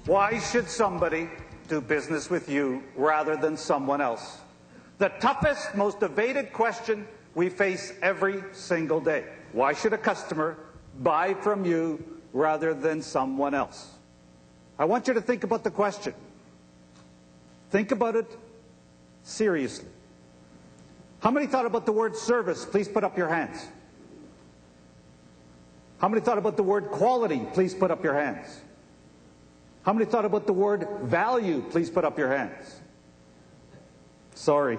Why should somebody do business with you rather than someone else? The toughest, most evaded question we face every single day. Why should a customer buy from you rather than someone else? I want you to think about the question. Think about it seriously. How many thought about the word service? Please put up your hands. How many thought about the word quality? Please put up your hands. How many thought about the word value? Please put up your hands. Sorry.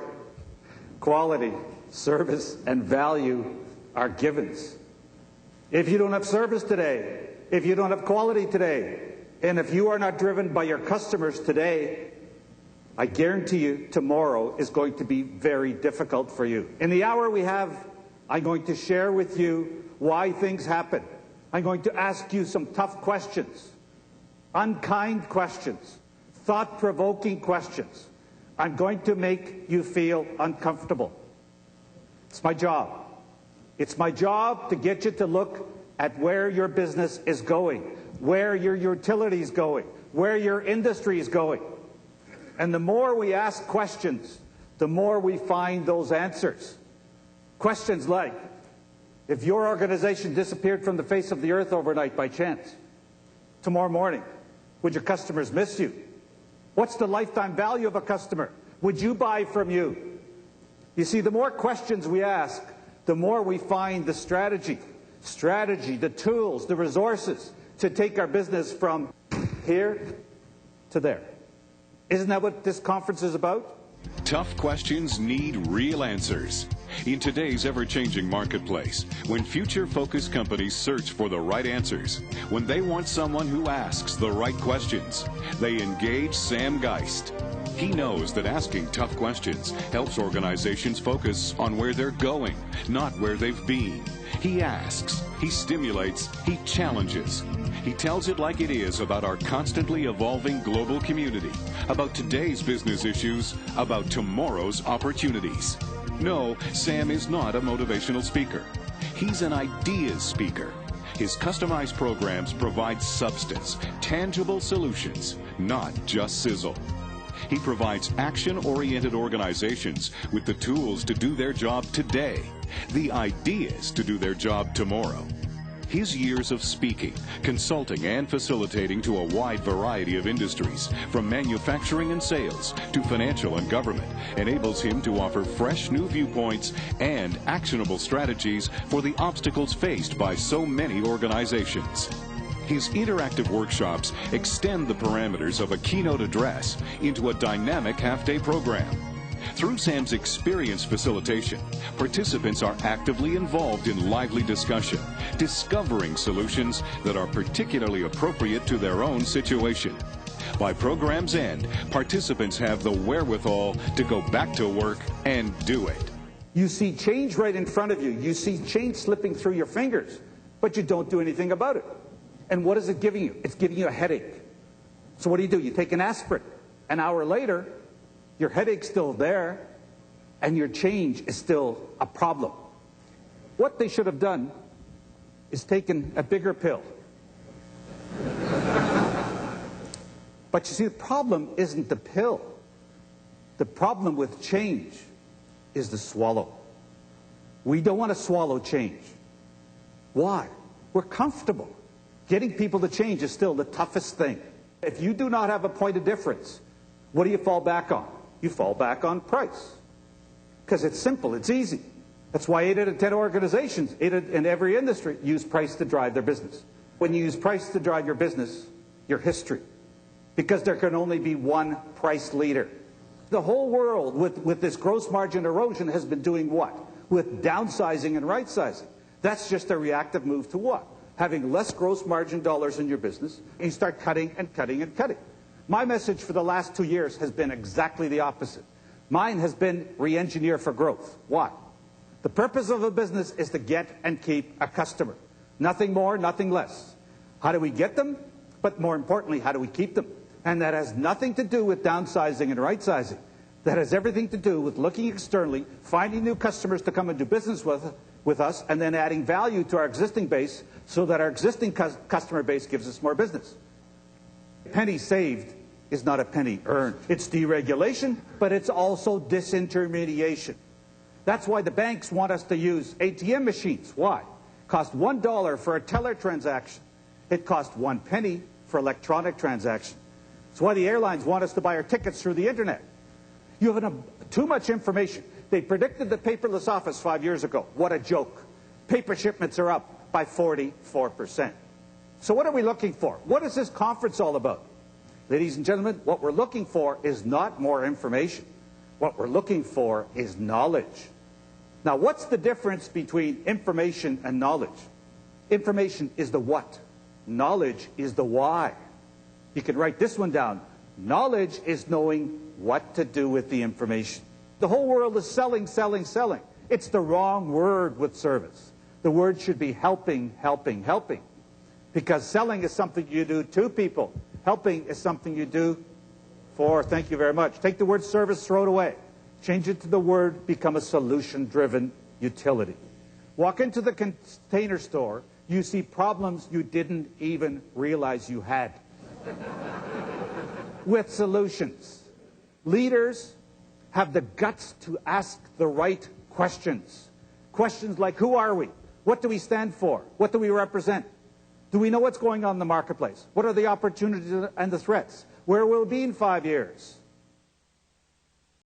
Quality, service, and value are givens. If you don't have service today, if you don't have quality today, and if you are not driven by your customers today, I guarantee you tomorrow is going to be very difficult for you. In the hour we have, I'm going to share with you why things happen. I'm going to ask you some tough questions, unkind questions, thought-provoking questions. I'm going to make you feel uncomfortable. It's my job. It's my job to get you to look at where your business is going, where your utility is going, where your industry is going. And the more we ask questions, the more we find those answers. Questions like, if your organization disappeared from the face of the earth overnight by chance, tomorrow morning, would your customers miss you? What's the lifetime value of a customer? Would you buy from you? You see, the more questions we ask, the more we find the strategy, the tools, the resources to take our business from here to there. Isn't that what this conference is about? Tough questions need real answers. In today's ever-changing marketplace, when future-focused companies search for the right answers, when they want someone who asks the right questions, they engage Sam Geist. He knows that asking tough questions helps organizations focus on where they're going, not where they've been. He asks, he stimulates, he challenges. He tells it like it is about our constantly evolving global community, about today's business issues, about tomorrow's opportunities. No, Sam is not a motivational speaker. He's an ideas speaker. His customized programs provide substance, tangible solutions, not just sizzle. He provides action-oriented organizations with the tools to do their job today, the ideas to do their job tomorrow. His years of speaking, consulting, and facilitating to a wide variety of industries, from manufacturing and sales to financial and government, enables him to offer fresh new viewpoints and actionable strategies for the obstacles faced by so many organizations. His interactive workshops extend the parameters of a keynote address into a dynamic half-day program. Through Sam's experience facilitation, participants are actively involved in lively discussion, discovering solutions that are particularly appropriate to their own situation. By program's end, participants have the wherewithal to go back to work and do it. You see change right in front of you. You see change slipping through your fingers, but you don't do anything about it. And what is it giving you? It's giving you a headache. So what do? You take an aspirin. An hour later, your headache's still there, and your change is still a problem. What they should have done is taken a bigger pill. But you see, the problem isn't the pill. The problem with change is the swallow. We don't want to swallow change. Why? We're comfortable. Getting people to change is still the toughest thing. If you do not have a point of difference, what do you fall back on? You fall back on price. Because it's simple, it's easy. That's why 8 out of 10 organizations, in every industry, use price to drive their business. When you use price to drive your business, your history. Because there can only be one price leader. The whole world, with this gross margin erosion, has been doing what? With downsizing and right-sizing. That's just a reactive move to what? Having less gross margin dollars in your business, and you start cutting and cutting and cutting. My message for the last 2 years has been exactly the opposite. Mine has been re-engineer for growth. Why? The purpose of a business is to get and keep a customer. Nothing more, nothing less. How do we get them? But more importantly, how do we keep them? And that has nothing to do with downsizing and right-sizing. That has everything to do with looking externally, finding new customers to come and do business with us, and then adding value to our existing base so that our existing customer base gives us more business. A penny saved is not a penny earned. It's deregulation, but it's also disintermediation. That's why the banks want us to use ATM machines. Why? Cost $1 for a teller transaction. It cost 1 penny for electronic transaction. That's why the airlines want us to buy our tickets through the internet. You have too much information. They predicted the paperless office 5 years ago. What a joke. Paper shipments are up by 44%. So what are we looking for? What is this conference all about? Ladies and gentlemen, what we're looking for is not more information. What we're looking for is knowledge. Now, what's the difference between information and knowledge? Information is the what. Knowledge is the why. You can write this one down. Knowledge is knowing what to do with the information. The whole world is selling, selling, selling. It's the wrong word with service. The word should be helping, helping, helping. Because selling is something you do to people. Helping is something you do for. Thank you very much. Take the word service, throw it away. Change it to the word, become a solution-driven utility. Walk into the container store, you see problems you didn't even realize you had. With solutions. Leaders have the guts to ask the right questions. Questions like, who are we? What do we stand for? What do we represent? Do we know what's going on in the marketplace? What are the opportunities and the threats? Where will we be in 5 years?